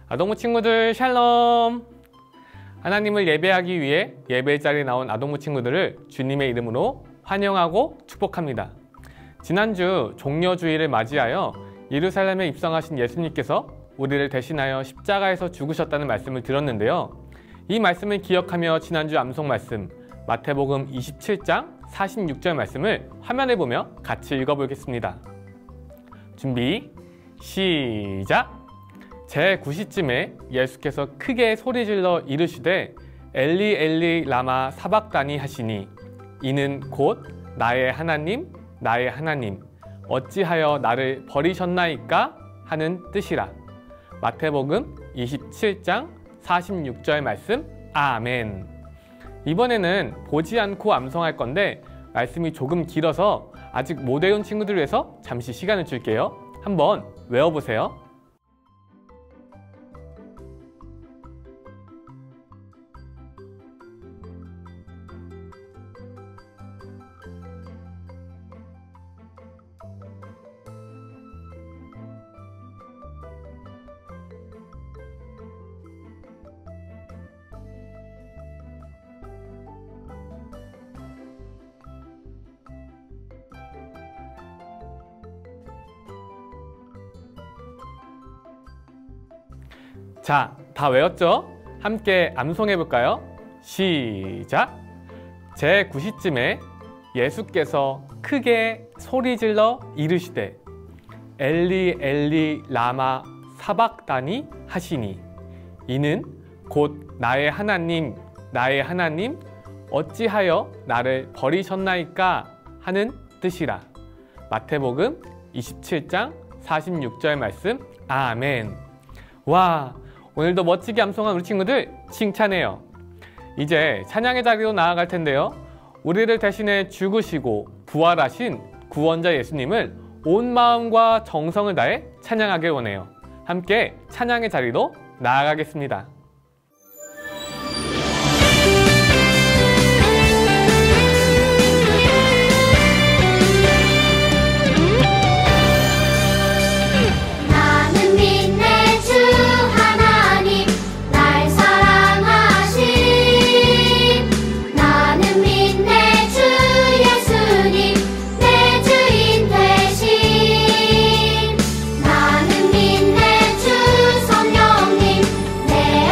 아동부 친구들 샬롬! 하나님을 예배하기 위해 예배 자리에 나온 아동부 친구들을 주님의 이름으로 환영하고 축복합니다. 지난주 종려주일을 맞이하여 예루살렘에 입성하신 예수님께서 우리를 대신하여 십자가에서 죽으셨다는 말씀을 들었는데요. 이 말씀을 기억하며 지난주 암송 말씀 마태복음 27장 46절 말씀을 화면에 보며 같이 읽어보겠습니다. 준비, 시작! 제9시쯤에 예수께서 크게 소리질러 이르시되 엘리 엘리 라마 사박다니 하시니 이는 곧 나의 하나님 나의 하나님 어찌하여 나를 버리셨나이까 하는 뜻이라. 마태복음 27장 46절 말씀 아멘. 이번에는 보지 않고 암송할 건데 말씀이 조금 길어서 아직 못 외운 친구들을 위해서 잠시 시간을 줄게요. 한번 외워보세요. 자, 다 외웠죠? 함께 암송해 볼까요? 시작! 제9시쯤에 예수께서 크게 소리질러 이르시되 엘리 엘리 라마 사박다니 하시니 이는 곧 나의 하나님 나의 하나님 어찌하여 나를 버리셨나이까 하는 뜻이라. 마태복음 27장 46절 말씀 아멘. 와, 오늘도 멋지게 암송한 우리 친구들 칭찬해요. 이제 찬양의 자리로 나아갈 텐데요. 우리를 대신해 죽으시고 부활하신 구원자 예수님을 온 마음과 정성을 다해 찬양하길 원해요. 함께 찬양의 자리로 나아가겠습니다. 나는 믿네 주 성령님 내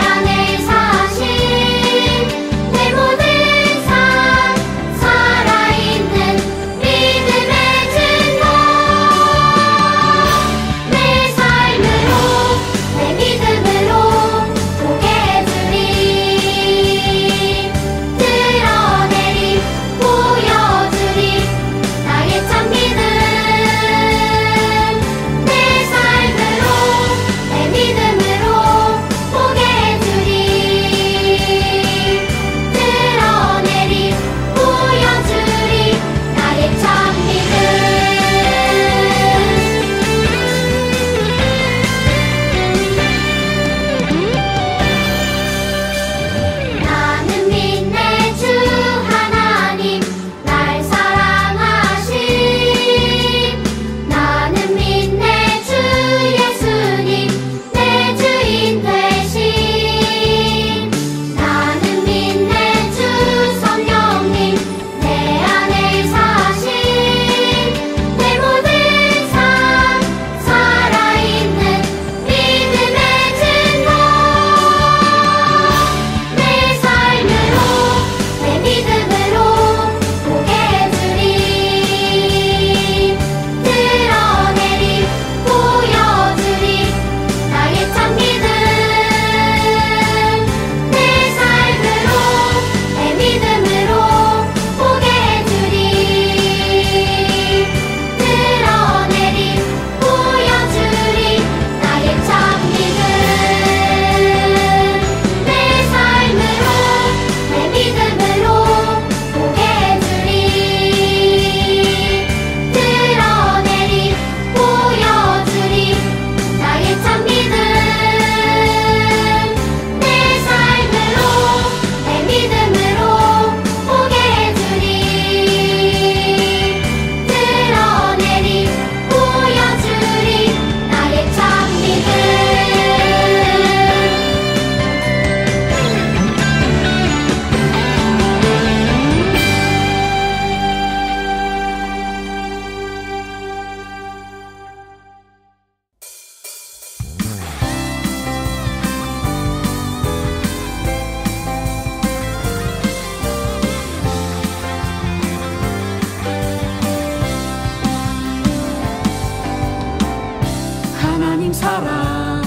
사랑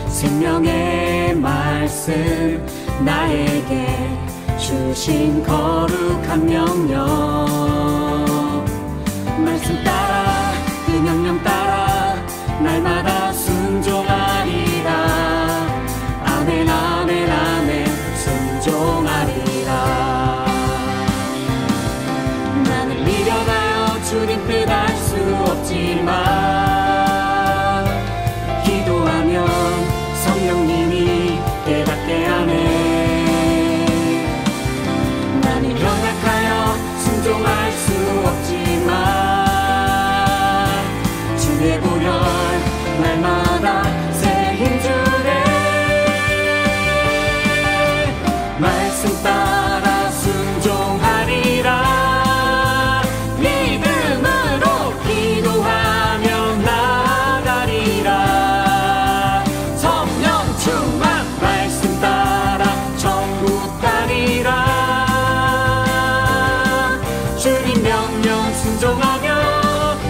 생명의 말씀 나에게 주신 거룩한 명령 말씀 따라 그 명령 따라 날마다 순종하리라 아멘 아멘 아멘 순종하리라 나는 미련하여 주님 뜻 알 수 없지만 기도하면 성령님이 깨닫게 하네 나는 연약하여 순종할 수 없지만 주의 보혈 날마다 새 힘 주네 말씀 따라 순종하리라 믿음으로 기도하며 나가리라 성령 충만 말씀 따라 천국 가리라 주님 명령 순종하며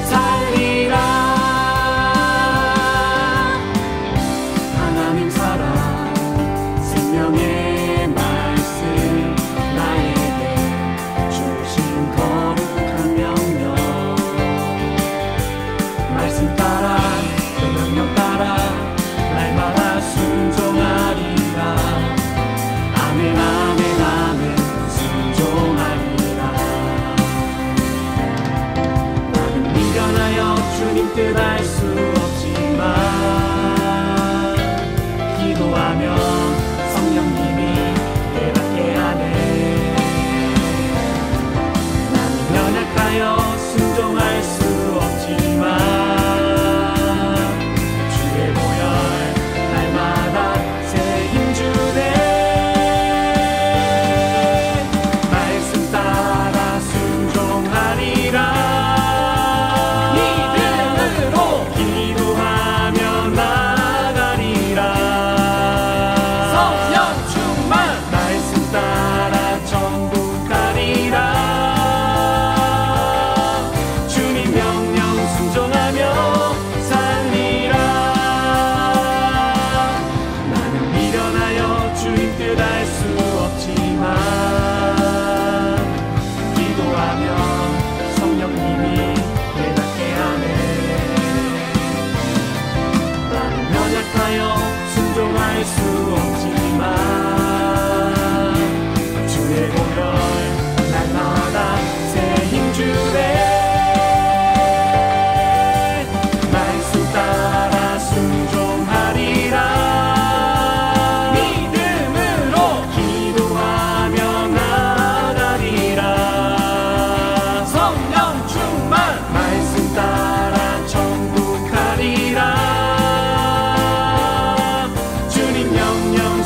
살리라 하나님 사랑 생명의 말씀 나에게 주신 거룩한 명령 말씀 따라 그 명령 따라 날마다 순종하리라 아멘 아멘 아멘 순종하리라 나는 미련하여 주님 뜻 알 수 없지만 기도하며 성령님이 깨닫게 하네 나는 연약하여 순종할 수 없지만 주의 보혈 날마다 새 힘 주네 말씀 따라 순종하리라 믿음으로 기도하며 나가리라 성령 충만 말씀 따라 천국 가리라 주님 명령 순종하며 살리라 나는 미련하여 주님 뜻 알 수 없지만 기도하며 성령님이 깨닫게 하네 나는 연약하여 순종할 수 없지만 주의 보혈 날마다 새 힘 주네 말씀 따라 순종하리라 믿음으로 기도하며 나가리라 성령 충만 말씀 따라 천국 가리라 주님 명령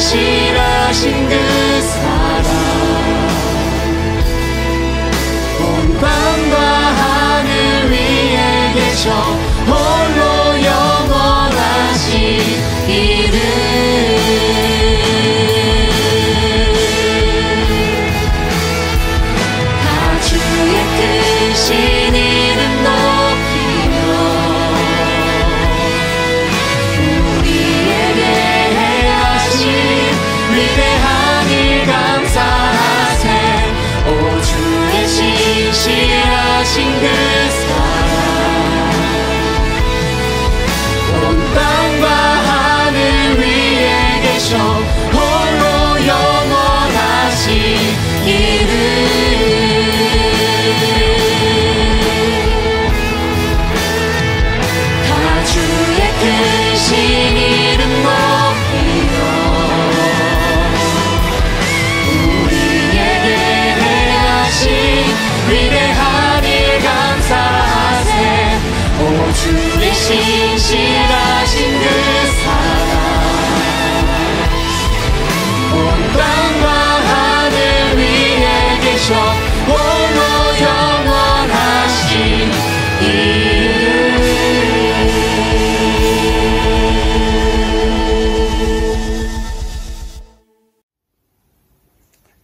신실하신 그 사랑 온 밤과 하늘 위에 계셔 홀로 영원하신 이름 다 주의 크신 이름 높이며 우리에게 행하신 위대한 일 감사하세 오 주의 신실하신 그 사랑 온 땅과 하늘 위에 계셔 홀로 영원하신 이름 다 주의 크신 이름 높이며 우리에게 행하신 위대한 일 감사하세 오 주의 신실하신 그 사랑 온 땅과 하늘 위에 계셔 홀로 영원하신 이름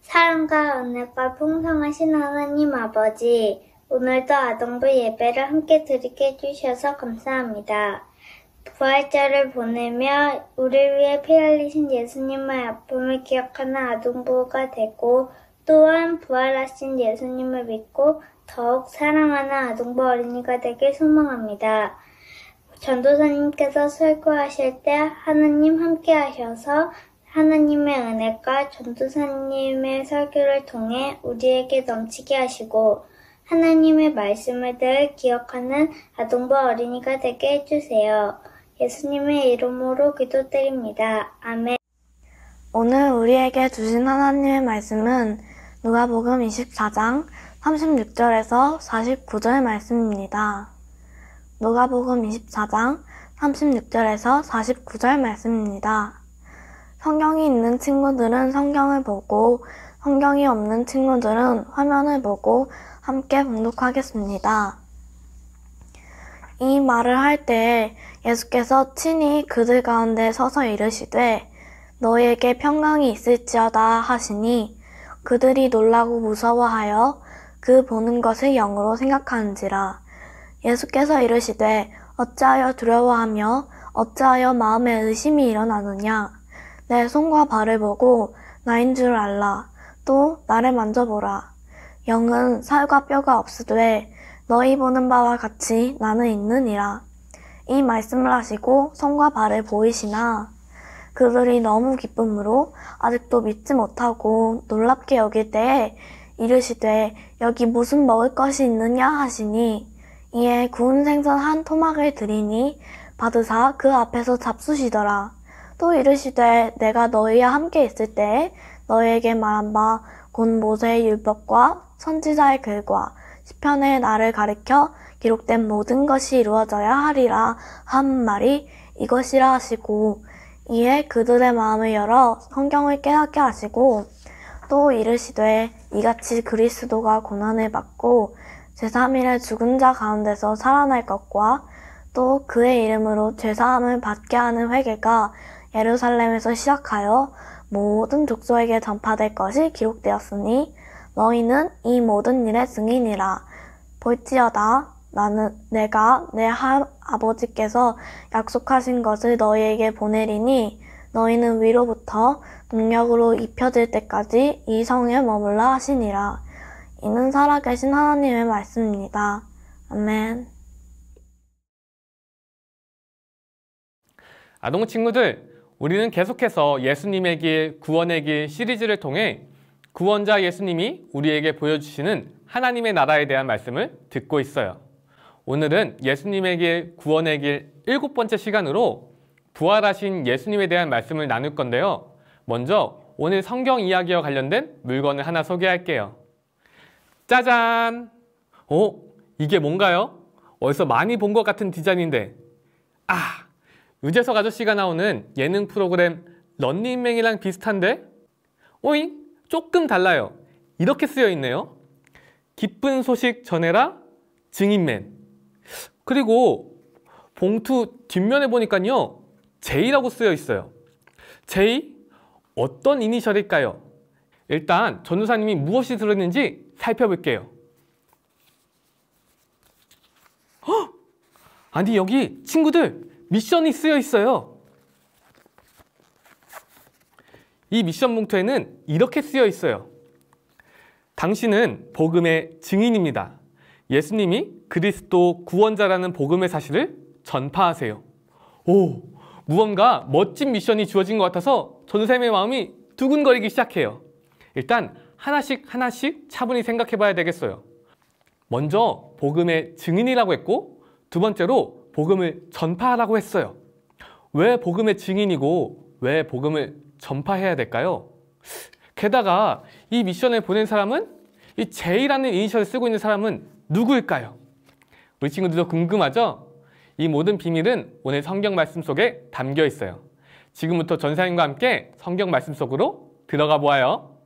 사랑과 은혜가 풍성하신 하나님 아버지, 오늘도 아동부 예배를 함께 드리게 해주셔서 감사합니다. 부활절을 보내며 우리를 위해 피 흘리신 예수님의 아픔을 기억하는 아동부가 되고 또한 부활하신 예수님을 믿고 더욱 사랑하는 아동부 어린이가 되길 소망합니다. 전도사님께서 설교하실 때 하나님 함께 하셔서 하나님의 은혜가 전도사님의 설교를 통해 우리에게 넘치게 하시고 하나님의 말씀을 늘 기억하는 아동부 어린이가 되게 해주세요. 예수님의 이름으로 기도드립니다. 아멘. 오늘 우리에게 주신 하나님의 말씀은 누가복음 24장 36절에서 49절 말씀입니다. 누가복음 24장 36절에서 49절 말씀입니다. 성경이 있는 친구들은 성경을 보고 성경이 없는 친구들은 화면을 보고 함께 봉독하겠습니다. 이 말을 할 때에 예수께서 친히 그들 가운데 서서 이르시되 너희에게 평강이 있을지어다 하시니 그들이 놀라고 무서워하여 그 보는 것을 영으로 생각하는지라. 예수께서 이르시되 어찌하여 두려워하며 어찌하여 마음에 의심이 일어나느냐. 내 손과 발을 보고 나인 줄 알라. 또 나를 만져보라. 영은 살과 뼈가 없으되 너희 보는 바와 같이 나는 있느니라. 이 말씀을 하시고 손과 발을 보이시나 그들이 너무 기쁨으로 아직도 믿지 못하고 놀랍게 여길 때에 이르시되 여기 무슨 먹을 것이 있느냐 하시니 이에 구운 생선 한 토막을 드리니 받으사 그 앞에서 잡수시더라. 또 이르시되 내가 너희와 함께 있을 때에 너희에게 말한 바 곧 모세의 율법과 선지자의 글과 시편에 나를 가리켜 기록된 모든 것이 이루어져야 하리라 한 말이 이것이라 하시고 이에 그들의 마음을 열어 성경을 깨닫게 하시고 또 이르시되 이같이 그리스도가 고난을 받고 제3일에 죽은 자 가운데서 살아날 것과 또 그의 이름으로 죄사함을 받게 하는 회개가 예루살렘에서 시작하여 모든 족속에게 전파될 것이 기록되었으니 너희는 이 모든 일의 증인이라. 볼지어다 내가 내 아버지께서 약속하신 것을 너희에게 보내리니 너희는 위로부터 능력으로 입혀질 때까지 이 성에 머물라 하시니라. 이는 살아계신 하나님의 말씀입니다. 아멘. 아동 친구들, 우리는 계속해서 예수님의 길, 구원의 길 시리즈를 통해 구원자 예수님이 우리에게 보여주시는 하나님의 나라에 대한 말씀을 듣고 있어요. 오늘은 예수님의 길, 구원의 길 7번째 시간으로 부활하신 예수님에 대한 말씀을 나눌 건데요. 먼저 오늘 성경 이야기와 관련된 물건을 하나 소개할게요. 짜잔! 이게 뭔가요? 어디서 많이 본 것 같은 디자인인데 유재석 아저씨가 나오는 예능 프로그램 런닝맨이랑 비슷한데? 오잉? 조금 달라요. 이렇게 쓰여 있네요. 기쁜 소식 전해라 증인맨. 그리고 봉투 뒷면에 보니까요. J라고 쓰여 있어요. J? 어떤 이니셜일까요? 일단 전도사님이 무엇이 들었는지 살펴볼게요. 헉! 아니 여기 친구들 미션이 쓰여 있어요. 이 미션 봉투에는 이렇게 쓰여 있어요. 당신은 복음의 증인입니다. 예수님이 그리스도 구원자라는 복음의 사실을 전파하세요. 오, 무언가 멋진 미션이 주어진 것 같아서 전도사님의 마음이 두근거리기 시작해요. 일단 하나씩 차분히 생각해 봐야 되겠어요. 먼저 복음의 증인이라고 했고 두 번째로 복음을 전파하라고 했어요. 왜 복음의 증인이고 왜 복음을 전파해야 될까요? 게다가 이 미션을 보낸 사람은 이 J라는 이니셜을 쓰고 있는 사람은 누구일까요? 우리 친구들도 궁금하죠? 이 모든 비밀은 오늘 성경 말씀 속에 담겨 있어요. 지금부터 전사님과 함께 성경 말씀 속으로 들어가 보아요.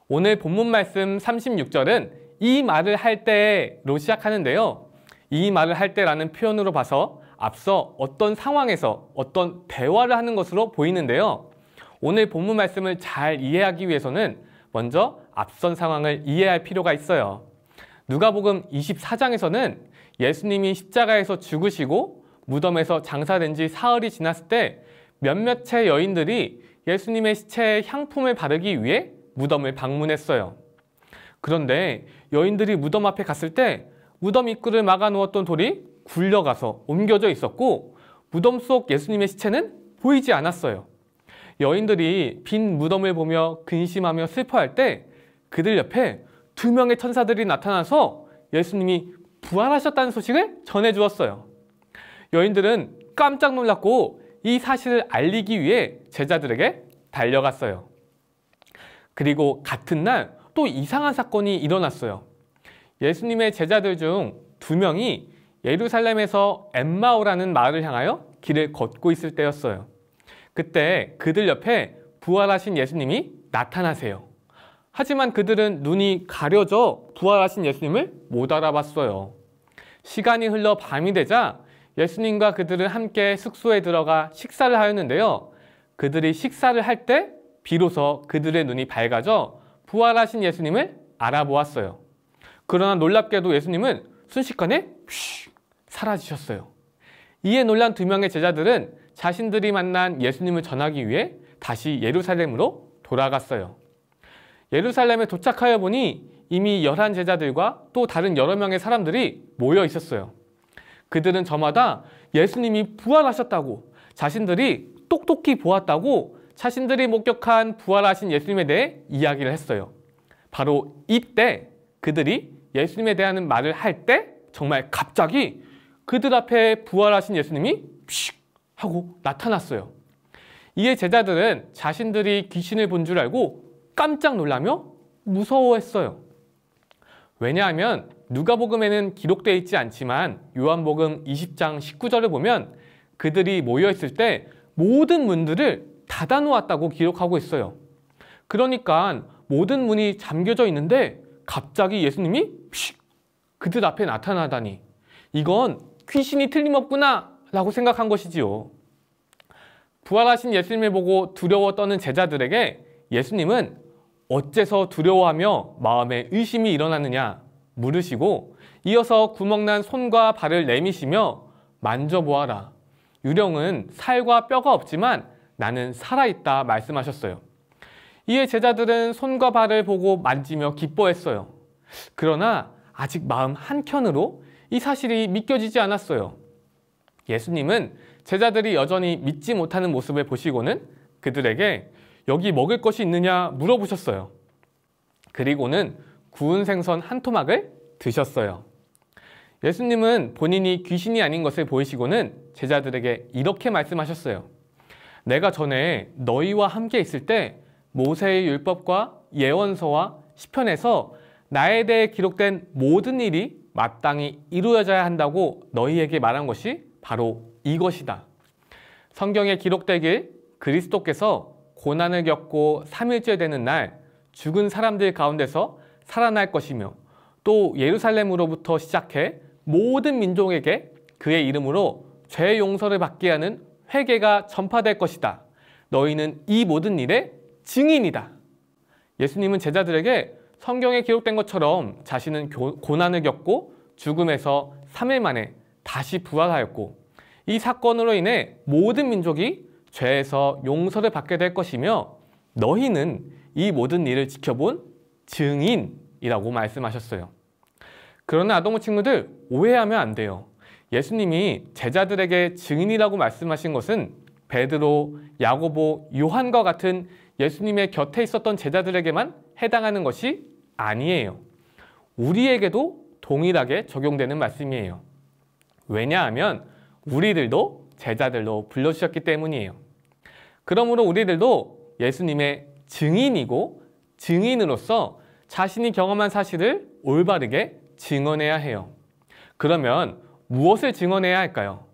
오늘 본문 말씀 36절은 이 말을 할 때로 시작하는데요. 이 말을 할 때라는 표현으로 봐서 앞서 어떤 상황에서 어떤 대화를 하는 것으로 보이는데요. 오늘 본문 말씀을 잘 이해하기 위해서는 먼저 앞선 상황을 이해할 필요가 있어요. 누가복음 24장에서는 예수님이 십자가에서 죽으시고 무덤에서 장사된 지 사흘이 지났을 때 몇몇의 여인들이 예수님의 시체에 향품을 바르기 위해 무덤을 방문했어요. 그런데 여인들이 무덤 앞에 갔을 때 무덤 입구를 막아 놓았던 돌이 굴려가서 옮겨져 있었고 무덤 속 예수님의 시체는 보이지 않았어요. 여인들이 빈 무덤을 보며 근심하며 슬퍼할 때 그들 옆에 2명의 천사들이 나타나서 예수님이 부활하셨다는 소식을 전해주었어요. 여인들은 깜짝 놀랐고 이 사실을 알리기 위해 제자들에게 달려갔어요. 그리고 같은 날 또 이상한 사건이 일어났어요. 예수님의 제자들 중 2명이 예루살렘에서 엠마오라는 마을을 향하여 길을 걷고 있을 때였어요. 그때 그들 옆에 부활하신 예수님이 나타나세요. 하지만 그들은 눈이 가려져 부활하신 예수님을 못 알아봤어요. 시간이 흘러 밤이 되자 예수님과 그들은 함께 숙소에 들어가 식사를 하였는데요. 그들이 식사를 할 때 비로소 그들의 눈이 밝아져 부활하신 예수님을 알아보았어요. 그러나 놀랍게도 예수님은 순식간에 사라지셨어요. 이에 놀란 2명의 제자들은 자신들이 만난 예수님을 전하기 위해 다시 예루살렘으로 돌아갔어요. 예루살렘에 도착하여 보니 이미 11 제자들과 또 다른 여러 명의 사람들이 모여 있었어요. 그들은 저마다 예수님이 부활하셨다고, 자신들이 똑똑히 보았다고, 자신들이 목격한 부활하신 예수님에 대해 이야기를 했어요. 바로 이때 그들이 예수님에 대한 말을 할 때 정말 갑자기 그들 앞에 부활하신 예수님이 픽 하고 나타났어요. 이에 제자들은 자신들이 귀신을 본 줄 알고 깜짝 놀라며 무서워했어요. 왜냐하면 누가복음에는 기록되어 있지 않지만 요한복음 20장 19절을 보면 그들이 모여있을 때 모든 문들을 닫아놓았다고 기록하고 있어요. 그러니까 모든 문이 잠겨져 있는데 갑자기 예수님이 그들 앞에 나타나다니 이건 귀신이 틀림없구나 라고 생각한 것이지요. 부활하신 예수님을 보고 두려워 떠는 제자들에게 예수님은 어째서 두려워하며 마음에 의심이 일어나느냐 물으시고 이어서 구멍난 손과 발을 내미시며 만져보아라. 유령은 살과 뼈가 없지만 나는 살아있다 말씀하셨어요. 이에 제자들은 손과 발을 보고 만지며 기뻐했어요. 그러나 아직 마음 한켠으로 이 사실이 믿겨지지 않았어요. 예수님은 제자들이 여전히 믿지 못하는 모습을 보시고는 그들에게 여기 먹을 것이 있느냐 물어보셨어요. 그리고는 구운 생선 한 토막을 드셨어요. 예수님은 본인이 귀신이 아닌 것을 보이시고는 제자들에게 이렇게 말씀하셨어요. 내가 전에 너희와 함께 있을 때 모세의 율법과 예언서와 시편에서 나에 대해 기록된 모든 일이 마땅히 이루어져야 한다고 너희에게 말한 것이 바로 이것이다. 성경에 기록되길 그리스도께서 고난을 겪고 3일째 되는 날 죽은 사람들 가운데서 살아날 것이며 또 예루살렘으로부터 시작해 모든 민족에게 그의 이름으로 죄 용서를 받게 하는 회개가 전파될 것이다. 너희는 이 모든 일의 증인이다. 예수님은 제자들에게 성경에 기록된 것처럼 자신은 고난을 겪고 죽음에서 3일 만에 다시 부활하였고 이 사건으로 인해 모든 민족이 죄에서 용서를 받게 될 것이며 너희는 이 모든 일을 지켜본 증인이라고 말씀하셨어요. 그러나 아동부 친구들 오해하면 안 돼요. 예수님이 제자들에게 증인이라고 말씀하신 것은 베드로, 야고보, 요한과 같은 예수님의 곁에 있었던 제자들에게만 해당하는 것이 아니에요. 우리에게도 동일하게 적용되는 말씀이에요. 왜냐하면 우리들도 제자들로 불러주셨기 때문이에요. 그러므로 우리들도 예수님의 증인이고 증인으로서 자신이 경험한 사실을 올바르게 증언해야 해요. 그러면 무엇을 증언해야 할까요?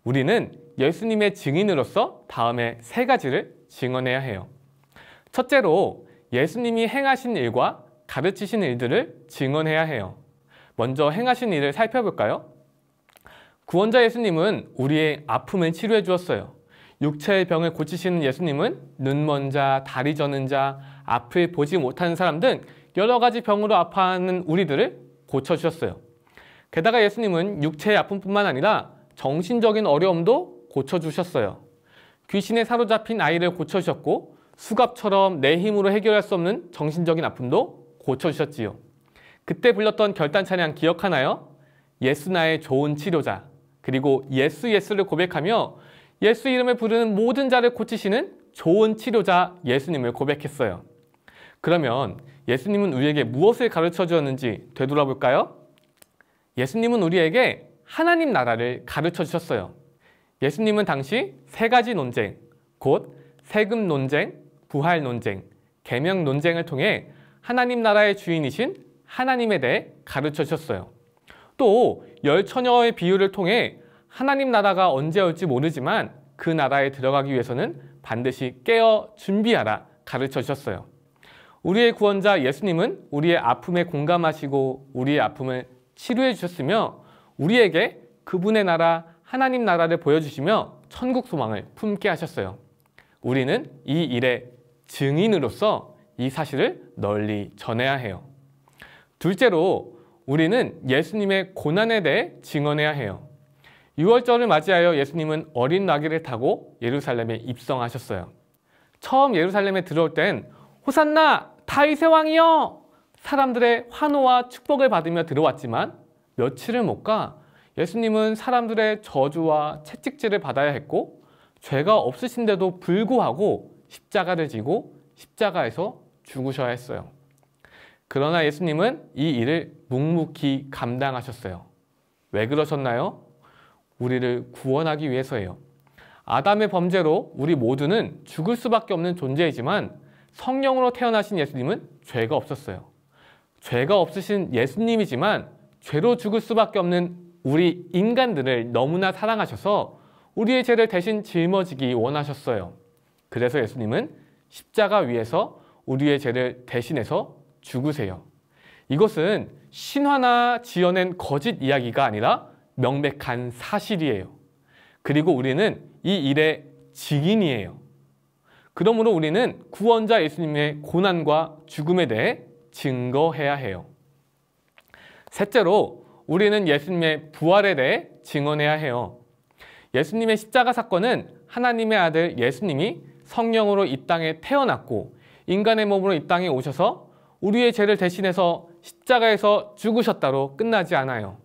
우리는 예수님의 증인으로서 다음에 3가지를 증언해야 해요. 첫째로 예수님이 행하신 일과 가르치신 일들을 증언해야 해요. 먼저 행하신 일을 살펴볼까요? 구원자 예수님은 우리의 아픔을 치료해 주었어요. 육체의 병을 고치시는 예수님은 눈먼 자, 다리 저는 자, 앞을 보지 못하는 사람 등 여러 가지 병으로 아파하는 우리들을 고쳐주셨어요. 게다가 예수님은 육체의 아픔뿐만 아니라 정신적인 어려움도 고쳐주셨어요. 귀신에 사로잡힌 아이를 고쳐주셨고 수갑처럼 내 힘으로 해결할 수 없는 정신적인 아픔도 고쳐주셨지요. 그때 불렀던 결단 찬양 기억하나요? 예수 나의 좋은 치료자, 그리고 예수 예수를 고백하며 예수 이름을 부르는 모든 자를 고치시는 좋은 치료자 예수님을 고백했어요. 그러면 예수님은 우리에게 무엇을 가르쳐 주었는지 되돌아볼까요? 예수님은 우리에게 하나님 나라를 가르쳐 주셨어요. 예수님은 당시 3가지 논쟁, 곧 세금 논쟁, 부활 논쟁, 계명 논쟁을 통해 하나님 나라의 주인이신 하나님에 대해 가르쳐 주셨어요. 또 10처녀의 비유를 통해 하나님 나라가 언제 올지 모르지만 그 나라에 들어가기 위해서는 반드시 깨어 준비하라 가르쳐 주셨어요. 우리의 구원자 예수님은 우리의 아픔에 공감하시고 우리의 아픔을 치료해 주셨으며 우리에게 그분의 나라 하나님 나라를 보여주시며 천국 소망을 품게 하셨어요. 우리는 이 일의 증인으로서 이 사실을 널리 전해야 해요. 둘째로 우리는 예수님의 고난에 대해 증언해야 해요. 6월절을 맞이하여 예수님은 어린 나귀를 타고 예루살렘에 입성하셨어요. 처음 예루살렘에 들어올 땐 호산나 다윗의 왕이여! 사람들의 환호와 축복을 받으며 들어왔지만 며칠을 못 가 예수님은 사람들의 저주와 채찍질을 받아야 했고 죄가 없으신데도 불구하고 십자가를 지고 십자가에서 죽으셔야 했어요. 그러나 예수님은 이 일을 묵묵히 감당하셨어요. 왜 그러셨나요? 우리를 구원하기 위해서예요. 아담의 범죄로 우리 모두는 죽을 수밖에 없는 존재이지만 성령으로 태어나신 예수님은 죄가 없었어요. 죄가 없으신 예수님이지만 죄로 죽을 수밖에 없는 우리 인간들을 너무나 사랑하셔서 우리의 죄를 대신 짊어지기 원하셨어요. 그래서 예수님은 십자가 위에서 우리의 죄를 대신해서 죽으세요. 이것은 신화나 지어낸 거짓 이야기가 아니라 명백한 사실이에요. 그리고 우리는 이 일의 증인이에요. 그러므로 우리는 구원자 예수님의 고난과 죽음에 대해 증거해야 해요. 셋째로 우리는 예수님의 부활에 대해 증언해야 해요. 예수님의 십자가 사건은 하나님의 아들 예수님이 성령으로 이 땅에 태어났고 인간의 몸으로 이 땅에 오셔서 우리의 죄를 대신해서 십자가에서 죽으셨다로 끝나지 않아요.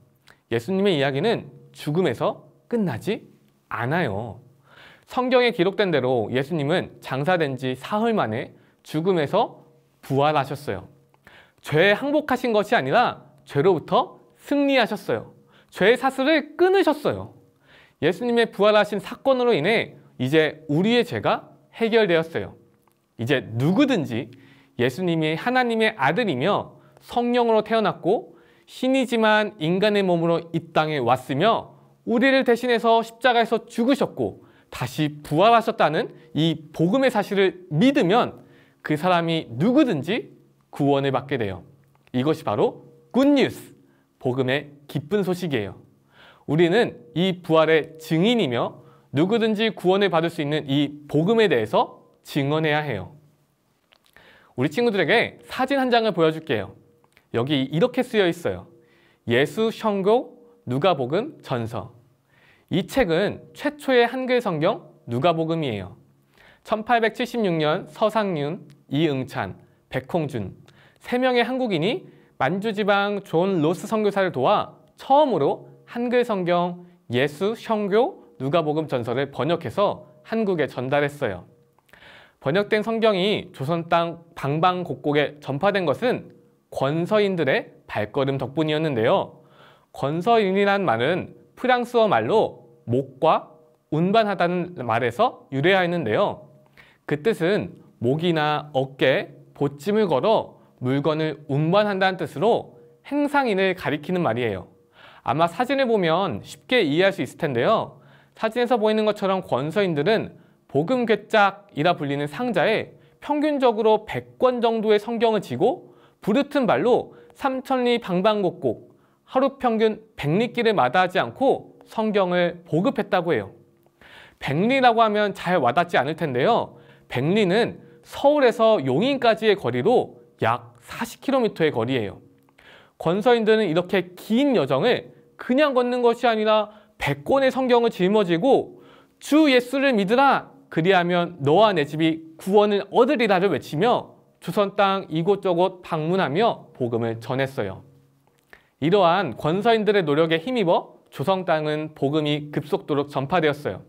예수님의 이야기는 죽음에서 끝나지 않아요. 성경에 기록된 대로 예수님은 장사된 지 사흘 만에 죽음에서 부활하셨어요. 죄에 항복하신 것이 아니라 죄로부터 승리하셨어요. 죄의 사슬을 끊으셨어요. 예수님의 부활하신 사건으로 인해 이제 우리의 죄가 해결되었어요. 이제 누구든지 예수님이 하나님의 아들이며 성령으로 태어났고 신이지만 인간의 몸으로 이 땅에 왔으며 우리를 대신해서 십자가에서 죽으셨고 다시 부활하셨다는 이 복음의 사실을 믿으면 그 사람이 누구든지 구원을 받게 돼요. 이것이 바로 굿뉴스, 복음의 기쁜 소식이에요. 우리는 이 부활의 증인이며 누구든지 구원을 받을 수 있는 이 복음에 대해서 증언해야 해요. 우리 친구들에게 사진 한 장을 보여줄게요. 여기 이렇게 쓰여 있어요. 예수 성교 누가복음 전서. 이 책은 최초의 한글 성경 누가복음이에요. 1876년 서상윤, 이응찬, 백홍준 3명의 한국인이 만주지방 존 로스 선교사를 도와 처음으로 한글 성경 예수 성교 누가복음 전서를 번역해서 한국에 전달했어요. 번역된 성경이 조선 땅 방방곡곡에 전파된 것은 권서인들의 발걸음 덕분이었는데요. 권서인이란 말은 프랑스어 말로 목과 운반하다는 말에서 유래하였는데요. 그 뜻은 목이나 어깨에 보찜을 걸어 물건을 운반한다는 뜻으로 행상인을 가리키는 말이에요. 아마 사진을 보면 쉽게 이해할 수 있을 텐데요. 사진에서 보이는 것처럼 권서인들은 복음궤짝이라 불리는 상자에 평균적으로 100권 정도의 성경을 지고 부르튼 발로 3,000리 방방곡곡 하루 평균 100리길을 마다하지 않고 성경을 보급했다고 해요. 100리라고 하면 잘 와닿지 않을 텐데요. 100리는 서울에서 용인까지의 거리로 약 40km의 거리예요. 권서인들은 이렇게 긴 여정을 그냥 걷는 것이 아니라 100권의 성경을 짊어지고 주 예수를 믿으라 그리하면 너와 내 집이 구원을 얻으리라를 외치며 조선 땅 이곳저곳 방문하며 복음을 전했어요. 이러한 권서인들의 노력에 힘입어 조선 땅은 복음이 급속도로 전파되었어요.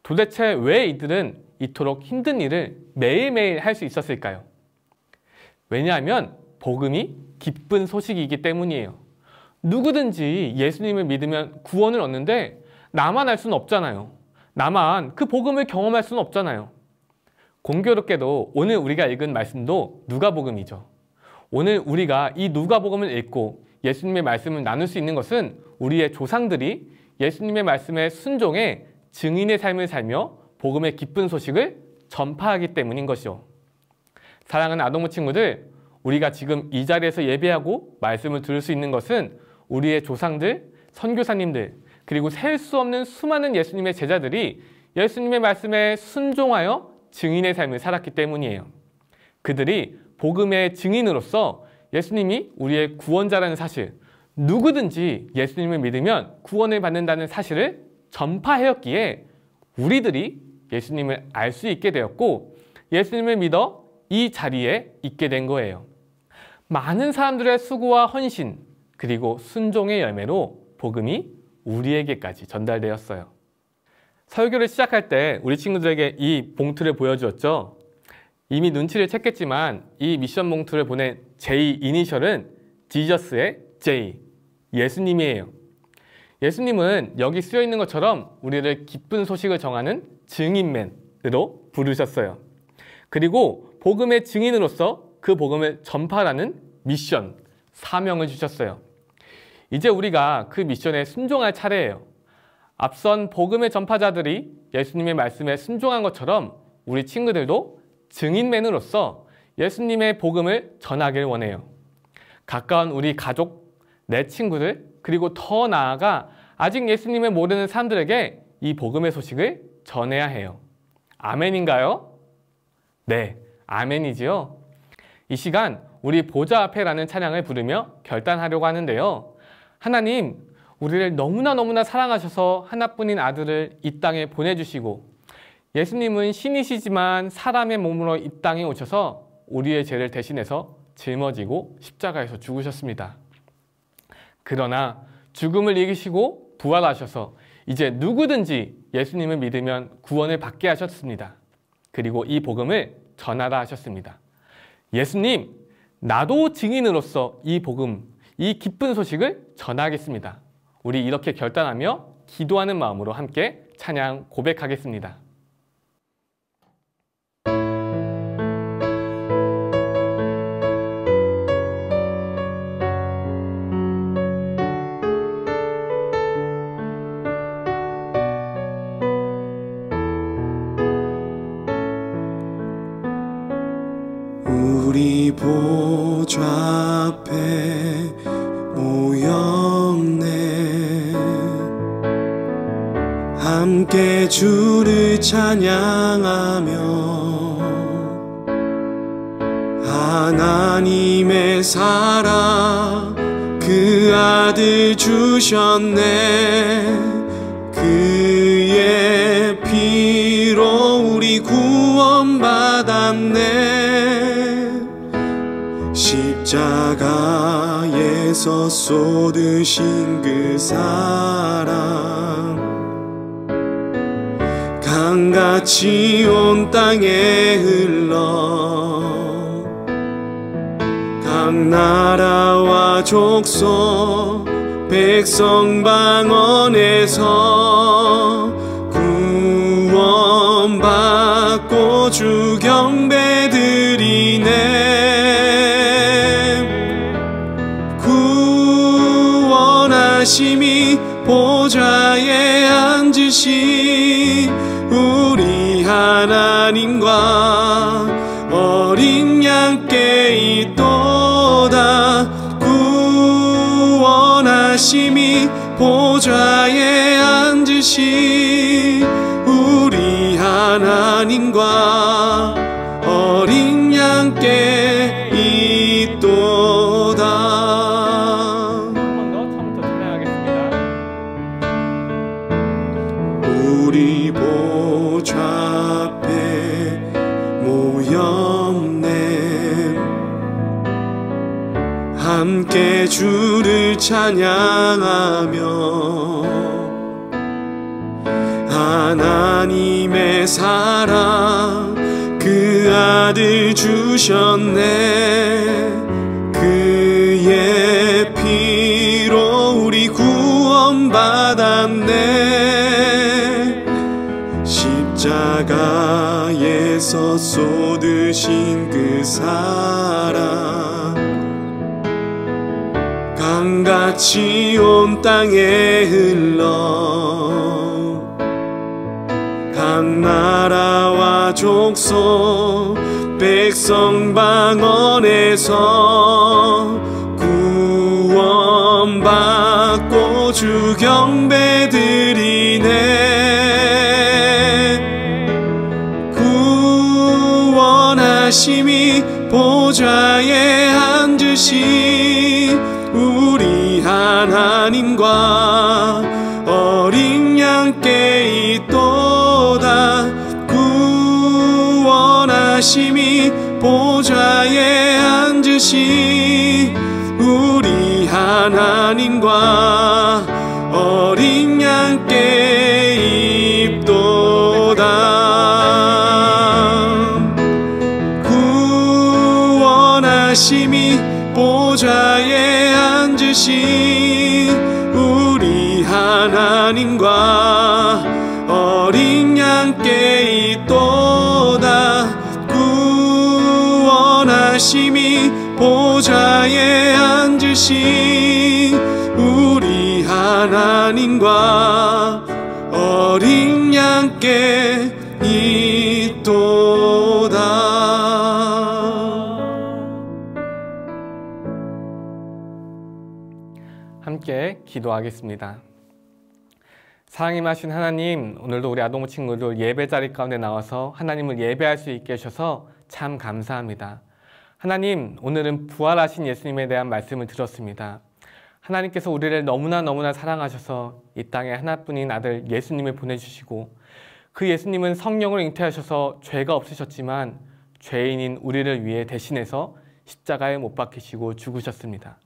도대체 왜 이들은 이토록 힘든 일을 매일매일 할 수 있었을까요? 왜냐하면 복음이 기쁜 소식이기 때문이에요. 누구든지 예수님을 믿으면 구원을 얻는데 나만 알 수는 없잖아요. 나만 그 복음을 경험할 수는 없잖아요. 공교롭게도 오늘 우리가 읽은 말씀도 누가복음이죠. 오늘 우리가 이 누가복음을 읽고 예수님의 말씀을 나눌 수 있는 것은 우리의 조상들이 예수님의 말씀에 순종해 증인의 삶을 살며 복음의 기쁜 소식을 전파하기 때문인 것이죠. 사랑하는 아동부 친구들, 우리가 지금 이 자리에서 예배하고 말씀을 들을 수 있는 것은 우리의 조상들, 선교사님들, 그리고 셀 수 없는 수많은 예수님의 제자들이 예수님의 말씀에 순종하여 증인의 삶을 살았기 때문이에요. 그들이 복음의 증인으로서 예수님이 우리의 구원자라는 사실, 누구든지 예수님을 믿으면 구원을 받는다는 사실을 전파하였기에 우리들이 예수님을 알 수 있게 되었고 예수님을 믿어 이 자리에 있게 된 거예요. 많은 사람들의 수고와 헌신 그리고 순종의 열매로 복음이 우리에게까지 전달되었어요. 설교를 시작할 때 우리 친구들에게 이 봉투를 보여주었죠. 이미 눈치를 챘겠지만 이 미션 봉투를 보낸 J 이니셜은 지저스의 J, 예수님이에요. 예수님은 여기 쓰여 있는 것처럼 우리를 기쁜 소식을 정하는 증인맨으로 부르셨어요. 그리고 복음의 증인으로서 그 복음을 전파하라는 미션, 사명을 주셨어요. 이제 우리가 그 미션에 순종할 차례예요. 앞선 복음의 전파자들이 예수님의 말씀에 순종한 것처럼 우리 친구들도 증인맨으로서 예수님의 복음을 전하길 원해요. 가까운 우리 가족, 내 친구들, 그리고 더 나아가 아직 예수님을 모르는 사람들에게 이 복음의 소식을 전해야 해요. 아멘인가요? 네, 아멘이지요. 이 시간 우리 보좌 앞에라는 찬양을 부르며 결단하려고 하는데요. 하나님, 우리를 너무나 사랑하셔서 하나뿐인 아들을 이 땅에 보내주시고 예수님은 신이시지만 사람의 몸으로 이 땅에 오셔서 우리의 죄를 대신해서 짊어지고 십자가에서 죽으셨습니다. 그러나 죽음을 이기시고 부활하셔서 이제 누구든지 예수님을 믿으면 구원을 받게 하셨습니다. 그리고 이 복음을 전하라 하셨습니다. 예수님, 나도 증인으로서 이 복음, 이 기쁜 소식을 전하겠습니다. 우리 이렇게 결단하며 기도하는 마음으로 함께 찬양 고백하겠습니다. 보좌 앞에 모였네. 함께 주를 찬양하며 하나님의 사랑 그 아들 주셨네. 그의 피로 우리 구원받았네. 십자가에서 쏟으신 그 사랑 강같이 온 땅에 흘러 각 나라와 족속 백성 방언에서 구원받고 주 경배 드리네. 구원하심이 보좌에 앉으신 우리 하나님과 어린 양께 있도다. 구원하심이 보좌에 앉으신 우리 하나님과 어린 양께 있도다. 한 번 더 처음부터 찬양하겠습니다. 우리 보좌 앞에 모였네. 함께 주를 찬양하며 하나님의 사랑 그 아들 주셨네. 그의 피로 우리 구원받았네. 십자가에서 쏟으신 그 사랑 강같이 온 땅에 흘러 각 나라와 족속 백성 방언에서 구원받고 주 경배 드리네. 구원하심이 보좌에 앉으신 우리 하나님과 어린 양께 있도다. 구원하심이 보좌에 앉으신 우리 하나님과 어린 양께 있도다. 구원하심이 보좌에 앉으신 우리 하나님과 어린 양께 있도다. 구원하심이 보좌에 앉으신 우리 하나님과 어린 양께 있도다. 함께 기도하겠습니다. 사랑이 많으신 하나님, 오늘도 우리 아동부 친구들 예배 자리 가운데 나와서 하나님을 예배할 수 있게 해주셔서 참 감사합니다. 하나님, 오늘은 부활하신 예수님에 대한 말씀을 들었습니다. 하나님께서 우리를 너무나 사랑하셔서 이 땅에 하나뿐인 아들 예수님을 보내주시고 그 예수님은 성령을 잉태하셔서 죄가 없으셨지만 죄인인 우리를 위해 대신해서 십자가에 못 박히시고 죽으셨습니다.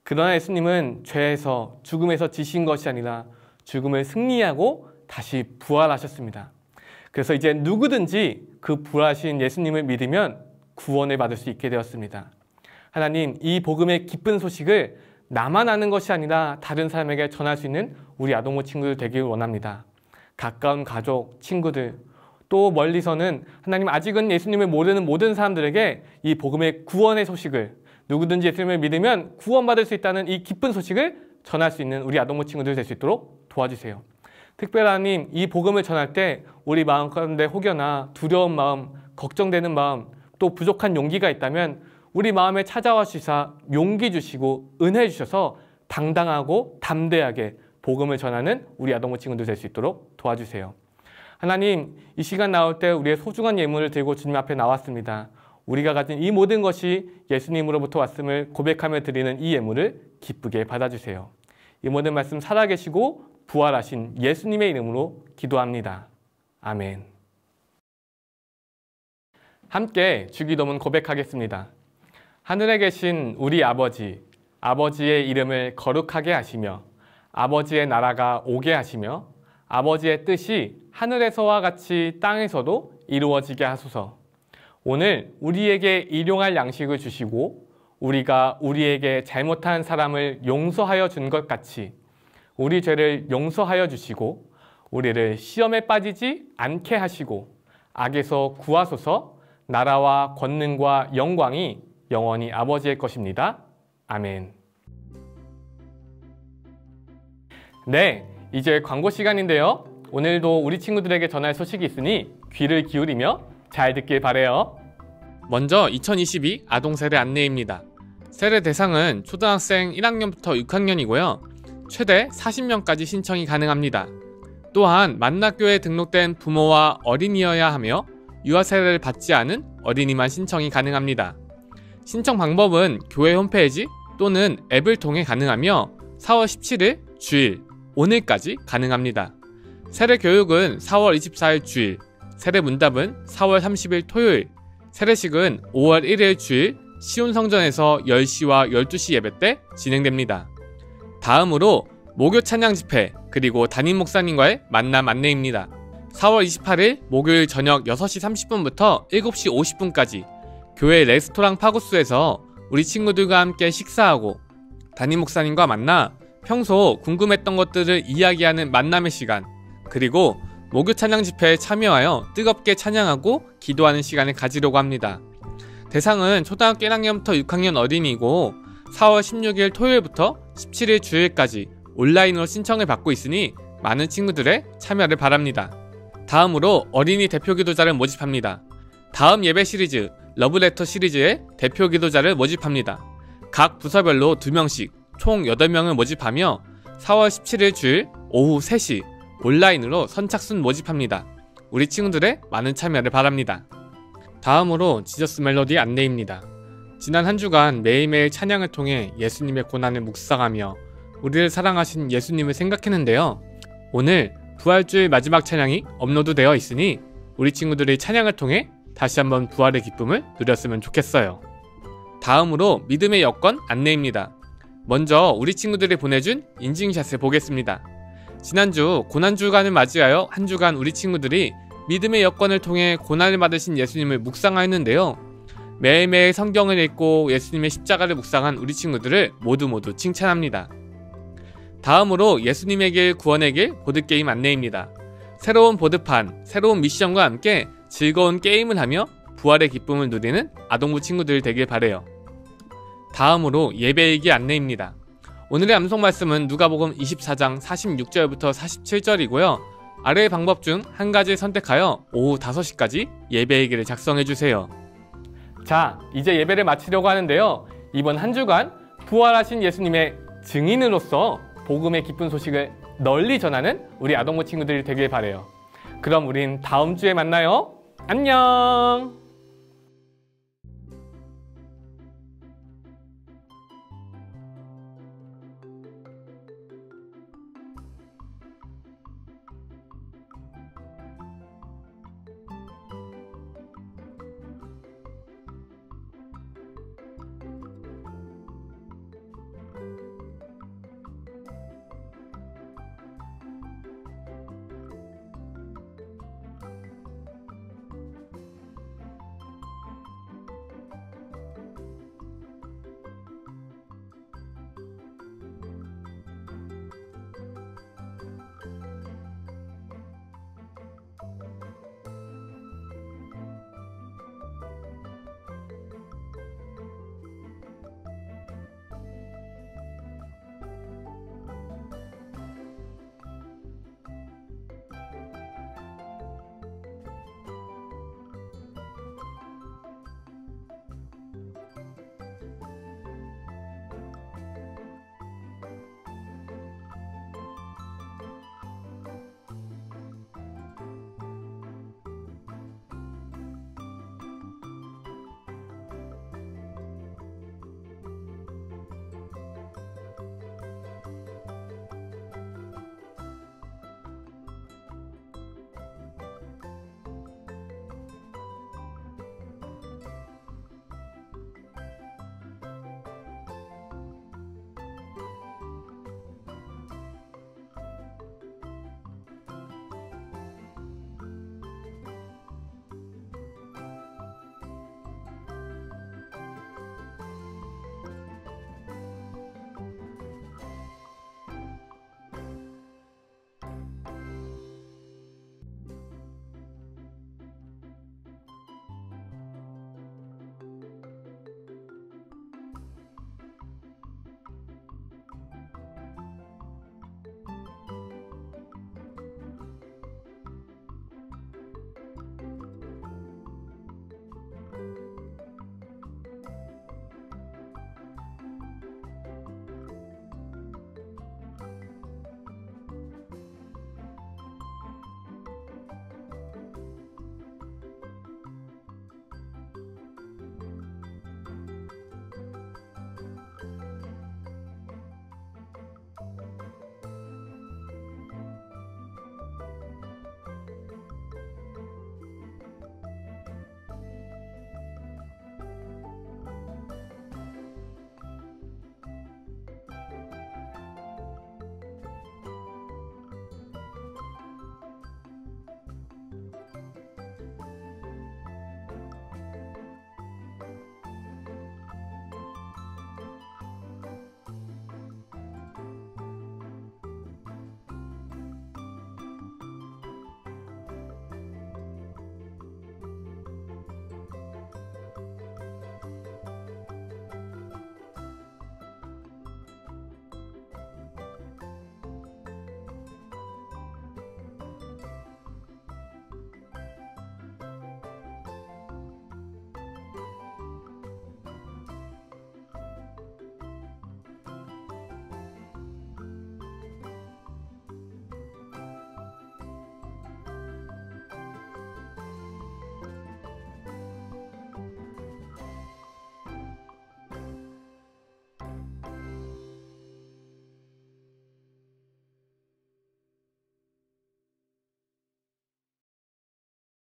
그러나 예수님은 죄에서 죽음에서 지신 것이 아니라 죽음을 승리하고 다시 부활하셨습니다. 그래서 이제 누구든지 그 부활하신 예수님을 믿으면 구원을 받을 수 있게 되었습니다. 하나님, 이 복음의 기쁜 소식을 나만 아는 것이 아니라 다른 사람에게 전할 수 있는 우리 아동부 친구들 되길 원합니다. 가까운 가족, 친구들, 또 멀리서는 하나님 아직은 예수님을 모르는 모든 사람들에게 이 복음의 구원의 소식을, 누구든지 예수님을 믿으면 구원받을 수 있다는 이 기쁜 소식을 전할 수 있는 우리 아동부 친구들 될 수 있도록 도와주세요. 특별히 하나님, 이 복음을 전할 때 우리 마음 가운데 혹여나 두려운 마음, 걱정되는 마음, 또 부족한 용기가 있다면 우리 마음에 찾아와 주시사 용기 주시고 은혜 주셔서 당당하고 담대하게 복음을 전하는 우리 아동부 친구들 될 수 있도록 도와주세요. 하나님, 이 시간 나올 때 우리의 소중한 예물을 들고 주님 앞에 나왔습니다. 우리가 가진 이 모든 것이 예수님으로부터 왔음을 고백하며 드리는 이 예물을 기쁘게 받아주세요. 이 모든 말씀 살아계시고 부활하신 예수님의 이름으로 기도합니다. 아멘. 함께 주기도문 고백하겠습니다. 하늘에 계신 우리 아버지, 아버지의 이름을 거룩하게 하시며 아버지의 나라가 오게 하시며 아버지의 뜻이 하늘에서와 같이 땅에서도 이루어지게 하소서. 오늘 우리에게 일용할 양식을 주시고 우리가 우리에게 잘못한 사람을 용서하여 준 것 같이 우리 죄를 용서하여 주시고 우리를 시험에 빠지지 않게 하시고 악에서 구하소서. 나라와 권능과 영광이 영원히 아버지의 것입니다. 아멘. 네, 이제 광고 시간인데요. 오늘도 우리 친구들에게 전할 소식이 있으니 귀를 기울이며 잘 듣길 바래요. 먼저 2022 아동세례 안내입니다. 세례 대상은 초등학생 1학년부터 6학년이고요. 최대 40명까지 신청이 가능합니다. 또한 만나교에 등록된 부모와 어린이여야 하며 유아세례를 받지 않은 어린이만 신청이 가능합니다. 신청 방법은 교회 홈페이지 또는 앱을 통해 가능하며 4월 17일 주일, 오늘까지 가능합니다. 세례 교육은 4월 24일 주일, 세례 문답은 4월 30일 토요일, 세례식은 5월 1일 주일 시온성전에서 10시와 12시 예배 때 진행됩니다. 다음으로 목요 찬양 집회 그리고 담임 목사님과의 만남 안내입니다. 4월 28일 목요일 저녁 6시 30분부터 7시 50분까지 교회 레스토랑 파고스에서 우리 친구들과 함께 식사하고 담임 목사님과 만나 평소 궁금했던 것들을 이야기하는 만남의 시간, 그리고 목요 찬양 집회에 참여하여 뜨겁게 찬양하고 기도하는 시간을 가지려고 합니다. 대상은 초등학교 1학년부터 6학년 어린이고 4월 16일 토요일부터 17일 주일까지 온라인으로 신청을 받고 있으니 많은 친구들의 참여를 바랍니다. 다음으로 어린이 대표 기도자를 모집합니다. 다음 예배 시리즈 러브레터 시리즈의 대표 기도자를 모집합니다. 각 부서별로 2명씩 총 8명을 모집하며 4월 17일 주일 오후 3시 온라인으로 선착순 모집합니다. 우리 친구들의 많은 참여를 바랍니다. 다음으로 지저스 멜로디 안내입니다. 지난 한 주간 매일매일 찬양을 통해 예수님의 고난을 묵상하며 우리를 사랑하신 예수님을 생각했는데요. 오늘 부활주일 마지막 찬양이 업로드되어 있으니 우리 친구들이 찬양을 통해 다시 한번 부활의 기쁨을 누렸으면 좋겠어요. 다음으로 믿음의 여건 안내입니다. 먼저 우리 친구들이 보내준 인증샷을 보겠습니다. 지난주 고난주간을 맞이하여 한 주간 우리 친구들이 믿음의 여건을 통해 고난을 받으신 예수님을 묵상하였는데요. 매일매일 성경을 읽고 예수님의 십자가를 묵상한 우리 친구들을 모두 칭찬합니다. 다음으로 예수님의 길 구원의 길 보드게임 안내입니다. 새로운 보드판, 새로운 미션과 함께 즐거운 게임을 하며 부활의 기쁨을 누리는 아동부 친구들 되길 바래요. 다음으로 예배일기 안내입니다. 오늘의 암송 말씀은 누가복음 24장 46절부터 47절이고요. 아래의 방법 중 한 가지를 선택하여 오후 5시까지 예배일기를 작성해주세요. 자, 이제 예배를 마치려고 하는데요. 이번 한 주간 부활하신 예수님의 증인으로서 복음의 기쁜 소식을 널리 전하는 우리 아동부 친구들이 되길 바래요. 그럼 우린 다음 주에 만나요. 안녕!